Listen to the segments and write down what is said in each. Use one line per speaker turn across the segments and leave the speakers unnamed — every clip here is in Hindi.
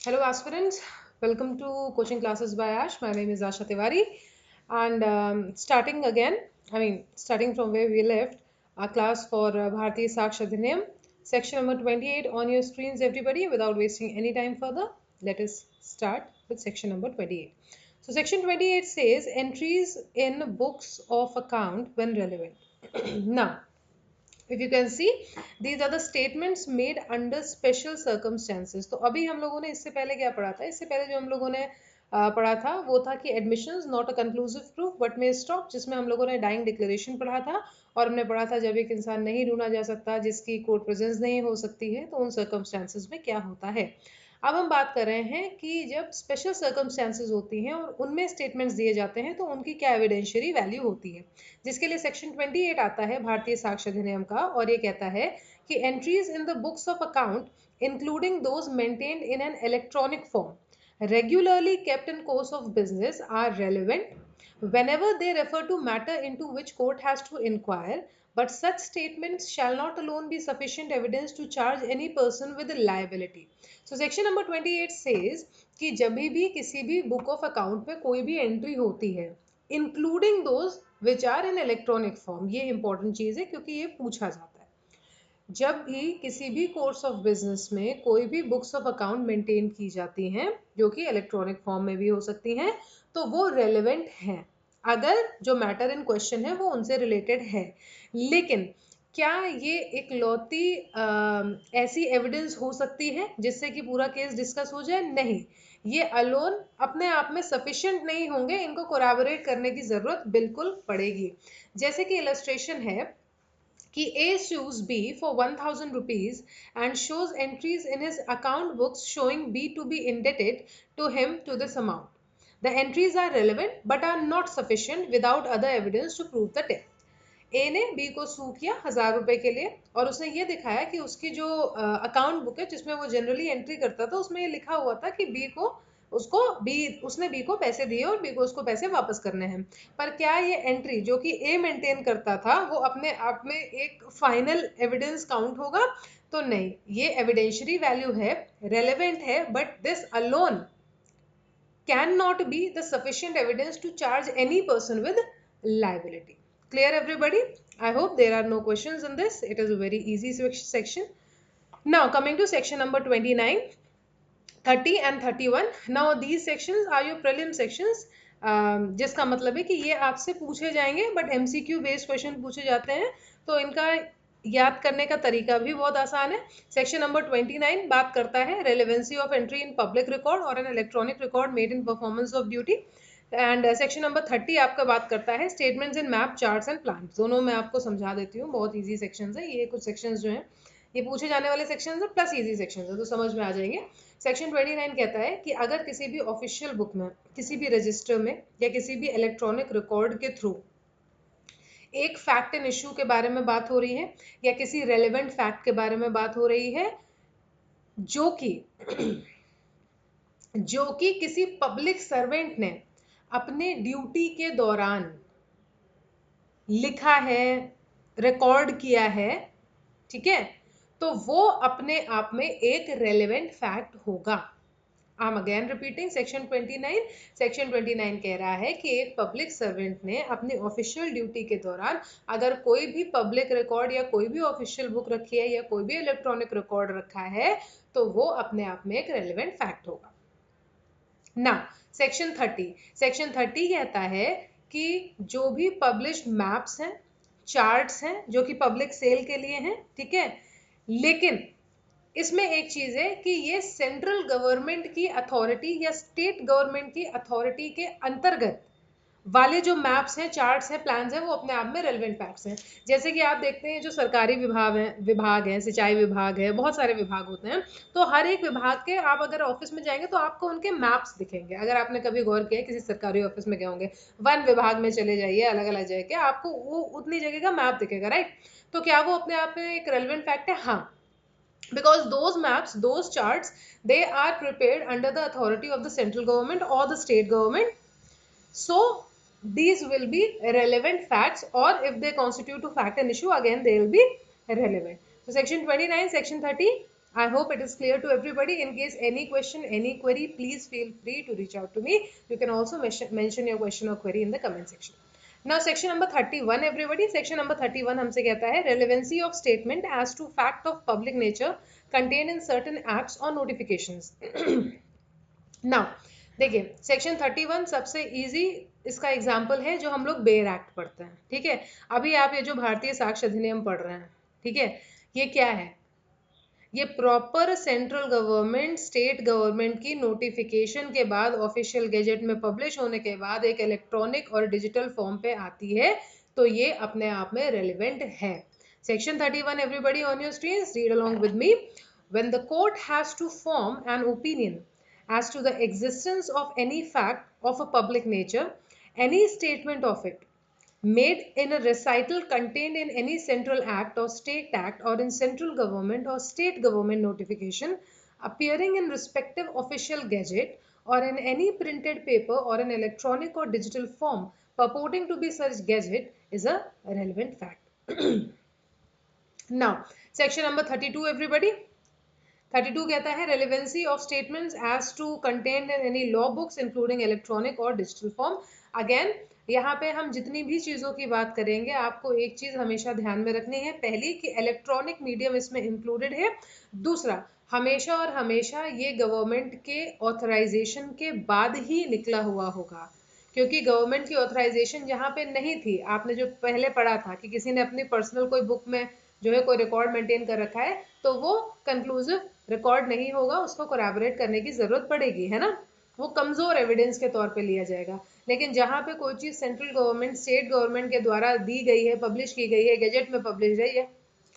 Hello, aspirants. Welcome to Coaching Classes by Ash. My name is Asha Tiwari. And starting from where we left, our class for Bharatiya Saksh Adhinayam, section number 28 on your screens, everybody. Without wasting any time further, let us start with section number 28. So, section 28 says entries in books of account when relevant. Now, if you can see, these are the statements made under special circumstances. तो अभी हम लोगों ने इससे पहले क्या पढ़ा था? इससे पहले जो हम लोगों ने पढ़ा था वो था कि admissions not a conclusive proof but may stop, जिसमें हम लोगों ने डाइंग डिक्लेरेशन पढ़ा था और हमने पढ़ा था जब एक इंसान नहीं ढूंढा जा सकता, जिसकी कोर्ट प्रेजेंस नहीं हो सकती है, तो उन सर्कमस्टांसेस में क्या होता है। अब हम बात कर रहे हैं कि जब स्पेशल सर्कमस्टांसेस होती हैं और उनमें स्टेटमेंट्स दिए जाते हैं तो उनकी क्या एविडेंशियरी वैल्यू होती है, जिसके लिए सेक्शन 28 आता है भारतीय साक्ष्य अधिनियम का। और ये कहता है कि entries in the books of account including those maintained in an electronic form regularly kept in course of business are relevant whenever they refer to matter into which court has to inquire, but such statements shall not alone be sufficient evidence to charge any person with liability. So section number 28 says कि जब भी किसी भी बुक ऑफ अकाउंट में कोई भी एंट्री होती है, including those which are in electronic form, ये इंपॉर्टेंट चीज है क्योंकि ये पूछा जाता है, जब भी किसी भी कोर्स ऑफ बिजनेस में कोई भी बुक्स ऑफ अकाउंट मेंटेन की जाती हैं जो कि इलेक्ट्रॉनिक फॉर्म में भी हो सकती हैं, तो वो रेलेवेंट हैं अगर जो मैटर इन क्वेश्चन है वो उनसे रिलेटेड है। लेकिन क्या ये एक लौती ऐसी एविडेंस हो सकती है जिससे कि पूरा केस डिस्कस हो जाए? नहीं, ये अलोन अपने आप में सफिशिएंट नहीं होंगे, इनको कोलैबोरेट करने की जरूरत बिल्कुल पड़ेगी। जैसे कि इलस्ट्रेशन है कि A sues B for 1000 rupees and shows entries in his account books showing B to be indebted to him to this amount. The entries are relevant but are not sufficient without other evidence to prove the debt. ए ने बी को सू किया 1000 रुपए के लिए और उसने ये दिखाया कि उसकी जो अकाउंट बुक है जिसमें वो जनरली एंट्री करता था उसमें ये लिखा हुआ था कि बी को उसको बी उसने बी को पैसे दिए और बी को उसको पैसे वापस करने हैं। पर क्या ये एंट्री जो कि ए मेंटेन करता था वो अपने आप में एक फाइनल एविडेंस काउंट होगा? तो नहीं, ये एविडेंशियरी वैल्यू है, रेलेवेंट है, but this alone cannot be the sufficient evidence to charge any person with liability. Clear, everybody? I hope there are no questions in this. It is a very easy section. Now coming to section number 29, 30 and 31. Now these sections are your prelim sections, जिसका मतलब है कि ये आपसे पूछे जाएंगे बट एमसीक्यू बेस्ड क्वेश्चन पूछे जाते हैं, तो इनका याद करने का तरीका भी बहुत आसान है। सेक्शन नंबर 29 बात करता है relevancy of entry in public record और an electronic record made in performance of duty. And section number 30 आपका बात करता है statements in map, charts and plan. दोनों मैं आपको समझा देती हूँ, बहुत ईजी सेक्शंस है ये। कुछ सेक्शंस जो हैं ये पूछे जाने वाले सेक्शंस है प्लस ईजी सेक्शंस है, तो समझ में आ जाएंगे। सेक्शन 29 कहता है कि अगर किसी भी ऑफिशियल बुक में, किसी भी रजिस्टर में या किसी भी इलेक्ट्रॉनिक रिकॉर्ड के थ्रू एक फैक्ट एंड इश्यू के बारे में बात हो रही है या किसी रेलेवेंट फैक्ट के बारे में बात हो रही है जो कि किसी पब्लिक सर्वेंट ने अपने ड्यूटी के दौरान लिखा है, रिकॉर्ड किया है, ठीक है, तो वो अपने आप में एक रेलेवेंट फैक्ट होगा। I am again repeating section 29। Section 29 कह रहा है कि एक पब्लिक सर्वेंट ने अपनी ऑफिशियल ड्यूटी के दौरान अगर कोई भी पब्लिक रिकॉर्ड या कोई भी ऑफिशियल बुक रखी है या कोई भी इलेक्ट्रॉनिक रिकॉर्ड रखा है तो वो अपने आप में एक रेलेवेंट फैक्ट होगा ना। सेक्शन 30 कहता है कि जो भी पब्लिश्ड मैप्स हैं, चार्ट्स हैं जो कि पब्लिक सेल के लिए हैं, ठीक है, लेकिन इसमें एक चीज है कि ये सेंट्रल गवर्नमेंट की अथॉरिटी या स्टेट गवर्नमेंट की अथॉरिटी के अंतर्गत वाले जो मैप्स हैं, चार्ट्स हैं, प्लान्स हैं, वो अपने आप में रेलेवेंट फैक्ट्स हैं। जैसे कि आप देखते हैं जो सरकारी विभाग हैं, सिंचाई विभाग है, बहुत सारे विभाग होते हैं, तो हर एक विभाग के आप अगर ऑफिस में जाएंगे तो आपको उनके मैप्स दिखेंगे। अगर आपने कभी गौर किया किसी सरकारी ऑफिस में गए होंगे, वन विभाग में चले जाइए, अलग अलग जगह के आपको वो उतनी जगह का मैप दिखेगा, राइट? तो क्या वो अपने आप में एक रेलेवेंट फैक्ट है? हाँ, because those maps, those charts, they are prepared under the authority of the central government or the state government, so these will be relevant facts, or if they constitute a fact and issue, again they will be relevant. So section 29, section 30 I hope it is clear to everybody. In case any question, any query, please feel free to reach out to me. You can also mention your question or query in the comment section. Now section number 31 everybody. Section number 31 हमसे कहता है relevancy of statement as to fact of public nature contained in certain acts or notifications. Now देखिए सेक्शन 31 सबसे इजी इसका एग्जाम्पल है जो हम लोग बेयर एक्ट पढ़ते हैं, ठीक है. अभी आप ये जो भारतीय साक्ष्य अधिनियम पढ़ रहे हैं, ठीक है, ये क्या है? ये proper central government state government की नोटिफिकेशन के बाद ऑफिशियल गेजेट में पब्लिश होने के बाद एक इलेक्ट्रॉनिक और डिजिटल फॉर्म पे आती है, तो ये अपने आप में रेलिवेंट है. Section 31 everybody on your screens, read along with me. When the court has to form an opinion as to the existence of any fact of a public nature, any statement of it made in a recital contained in any central act or state act or in central government or state government notification appearing in respective official gazette or in any printed paper or in electronic or digital form purporting to be such gazette is a relevant fact. Now section number 32 everybody. 32 कहता है relevancy of statements as to contained in any law books including electronic और डिजिटल फॉर्म. अगेन यहाँ पे हम जितनी भी चीज़ों की बात करेंगे आपको एक चीज़ हमेशा ध्यान में रखनी है. पहली कि इलेक्ट्रॉनिक मीडियम इसमें इंक्लूडेड है. दूसरा हमेशा और हमेशा ये गवर्नमेंट के ऑथराइजेशन के बाद ही निकला हुआ होगा, क्योंकि गवर्नमेंट की ऑथराइजेशन जहाँ पे नहीं थी, आपने जो पहले पढ़ा था कि किसी ने अपनी पर्सनल कोई बुक में जो है कोई रिकॉर्ड मेंटेन कर रखा है, तो वो कंक्लूसिव रिकॉर्ड नहीं होगा, उसको कोलैबोरेट करने की जरूरत पड़ेगी, है ना. वो कमजोर एविडेंस के तौर पे लिया जाएगा. लेकिन जहाँ पे कोई चीज सेंट्रल गवर्नमेंट स्टेट गवर्नमेंट के द्वारा दी गई है, पब्लिश की गई है, गैजेट में पब्लिश है,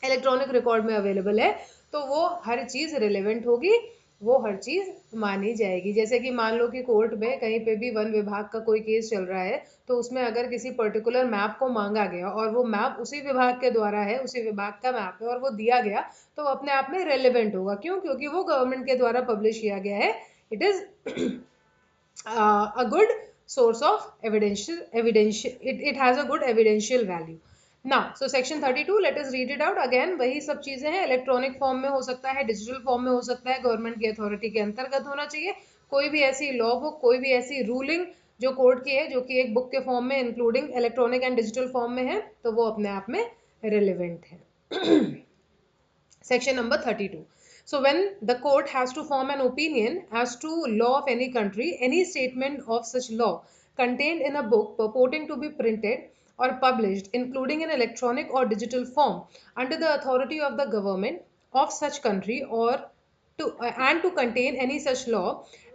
इलेक्ट्रॉनिक रिकॉर्ड में अवेलेबल है, तो वो हर चीज रिलेवेंट होगी, वो हर चीज मानी जाएगी. जैसे कि मान लो कि कोर्ट में कहीं पे भी वन विभाग का कोई केस चल रहा है, तो उसमें अगर किसी पर्टिकुलर मैप को मांगा गया और वो मैप उसी विभाग के द्वारा है, उसी विभाग का मैप है और वो दिया गया, तो अपने आप में रेलिवेंट होगा. क्यों? क्योंकि वो गवर्नमेंट के द्वारा पब्लिश किया गया है. It is a good source of evidential it has a good evidential value. Now so section 32, let us read it out again. वही सब चीजें हैं, इलेक्ट्रॉनिक फॉर्म में हो सकता है, डिजिटल फॉर्म में हो सकता है, गवर्नमेंट की अथॉरिटी के अंतर्गत होना चाहिए. कोई भी ऐसी लॉ बुक, कोई भी ऐसी रूलिंग जो कोर्ट की है, जो कि एक बुक के फॉर्म में including electronic and digital form में है, तो वो अपने आप में रिलेवेंट है. Section number 32. So when the court has to form an opinion as to law of any country, any statement of such law contained in a book purporting to be printed or published, including in electronic or digital form, under the authority of the government of such country or and to contain any such law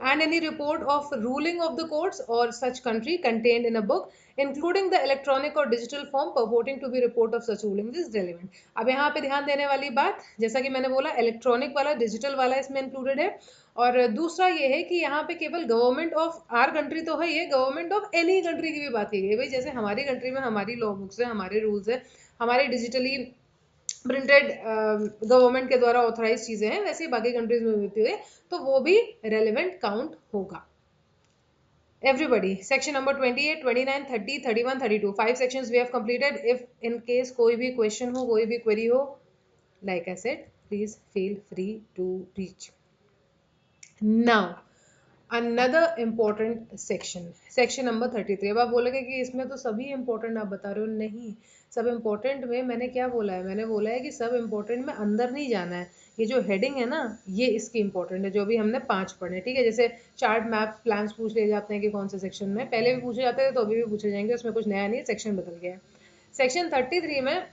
and any report of ruling of the courts or such country contained in a book including the electronic or digital form purporting to be report of such ruling is relevant. अब यहाँ पे ध्यान देने वाली बात, जैसा कि मैंने बोला, इलेक्ट्रॉनिक वाला डिजिटल वाला इसमें इंक्लूडेड है. और दूसरा ये है कि यहाँ पे केवल गवर्नमेंट ऑफ आर कंट्री तो है, ये गवर्नमेंट ऑफ एनी कंट्री की भी बात की गई. भाई जैसे हमारी कंट्री में हमारी लॉ बुक्स है, हमारे रूल्स है, हमारे डिजिटली प्रिंटेड गवर्नमेंट के द्वारा ऑथराइज चीजें हैं, वैसे ही बाकी कंट्रीज में होती है, तो वो भी रेलेवेंट काउंट होगा. Everybody, section number 28, 29, 30, 31, 32, 5 sections we have completed. If in case कोई भी question हो, कोई भी query हो, like I said, please feel free to reach. Now another important section number 33. अब आप बोलोगे कि इसमें तो सभी important आप बता रहे हो. नहीं, सब important में मैंने क्या बोला है? मैंने बोला है कि सब important में अंदर नहीं जाना है. ये जो heading है ना, ये इसकी important है, जो भी हमने 5 पढ़े, ठीक है. जैसे चार्ट, मैप, प्लान्स पूछ ले जाते हैं कि कौन से सेक्शन में, पहले भी पूछे जाते थे तो अभी भी पूछे जाएंगे, उसमें कुछ नया नहीं है, सेक्शन बदल गया है. सेक्शन 33 में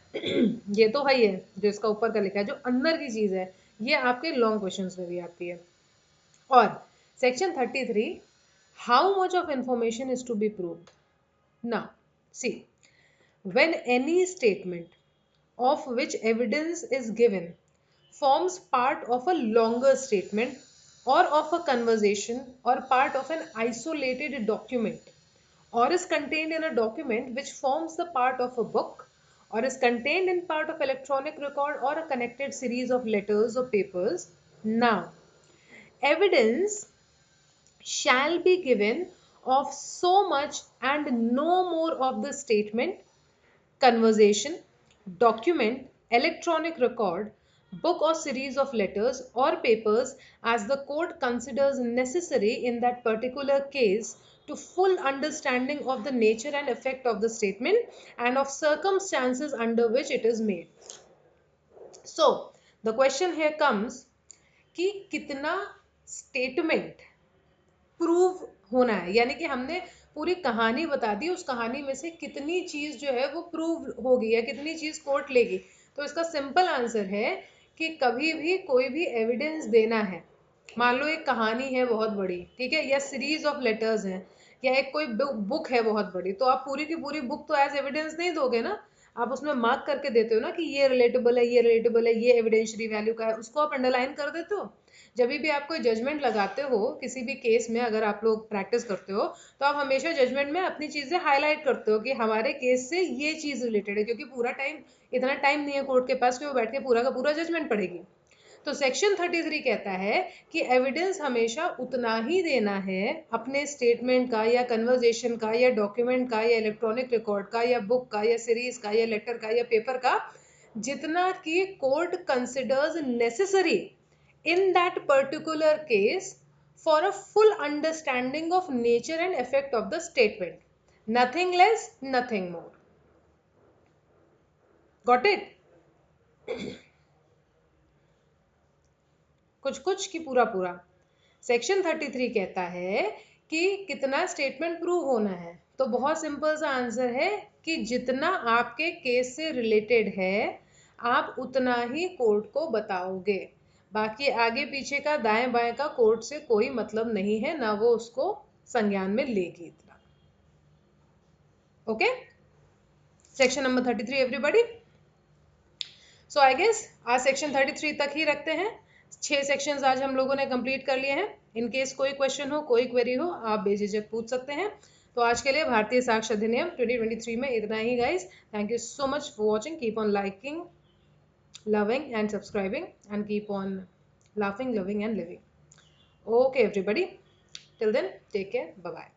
ये तो है ही है, जो इसका ऊपर का लिखा है, जो अंदर की चीज़ है, ये आपके लॉन्ग क्वेश्चंस में भी आती है. और Section 33, how much of information is to be proved? Now, see, when any statement of which evidence is given forms part of a longer statement or of a conversation or part of an isolated document or is contained in a document which forms the part of a book or is contained in part of electronic record or a connected series of letters or papers. Now, evidence shall be given of so much and no more of the statement, conversation, document, electronic record book or series of letters or papers as the court considers necessary in that particular case to full understanding of the nature and effect of the statement and of circumstances under which it is made. So the question here comes कि कितना स्टेटमेंट प्रूव होना है, यानी कि हमने पूरी कहानी बता दी, उस कहानी में से कितनी चीज जो है वो प्रूव होगी या कितनी चीज कोर्ट लेगी. तो इसका सिंपल आंसर है कि कभी भी कोई भी एविडेंस देना है, मान लो एक कहानी है बहुत बड़ी, ठीक है, या सीरीज ऑफ लेटर्स हैं, या एक कोई बुक है बहुत बड़ी, तो आप पूरी की पूरी बुक तो एज एविडेंस नहीं दोगे ना, आप उसमें मार्क करके देते हो ना कि ये रिलेटेबल है, ये रिलेटेबल है, ये एविडेंशियरी वैल्यू का है, उसको आप अंडरलाइन कर देते हो. जब भी आप कोई जजमेंट लगाते हो किसी भी केस में, अगर आप लोग प्रैक्टिस करते हो तो आप हमेशा जजमेंट में अपनी चीजें हाईलाइट करते हो कि हमारे केस से ये चीज रिलेटेड है, क्योंकि पूरा टाइम, इतना टाइम नहीं है कोर्ट के पास कि वो बैठ के पूरा का पूरा जजमेंट पढ़ेगी. तो सेक्शन 33 कहता है कि एविडेंस हमेशा उतना ही देना है अपने स्टेटमेंट का या कन्वर्जेशन का या डॉक्यूमेंट का या इलेक्ट्रॉनिक रिकॉर्ड का या बुक का या सीरीज का या लेटर का या पेपर का, जितना कि court considers necessary in that particular case for a full understanding of nature and effect of the statement. Nothing less, nothing more. Got it? कुछ कुछ की पूरा पूरा. सेक्शन 33 कहता है कि कितना स्टेटमेंट प्रूव होना है. तो बहुत सिंपल सा आंसर है कि जितना आपके केस से रिलेटेड है आप उतना ही कोर्ट को बताओगे. बाकी आगे पीछे का दाएं बाएं का कोर्ट से कोई मतलब नहीं है, ना वो उसको संज्ञान में लेगी इतना. Okay, section number 33 everybody. So I guess आज सेक्शन 33 तक ही रखते हैं. 6 सेक्शंस आज हम लोगों ने कंप्लीट कर लिए हैं. इन केस कोई क्वेश्चन हो, कोई क्वेरी हो, आप बेझिझक पूछ सकते हैं. तो आज के लिए भारतीय साक्ष्य अधिनियम 2023 में इतना ही guys. Thank you so much for watching. Keep on liking, loving and subscribing, and keep on laughing, loving and living. Okay everybody, till then take care, bye bye.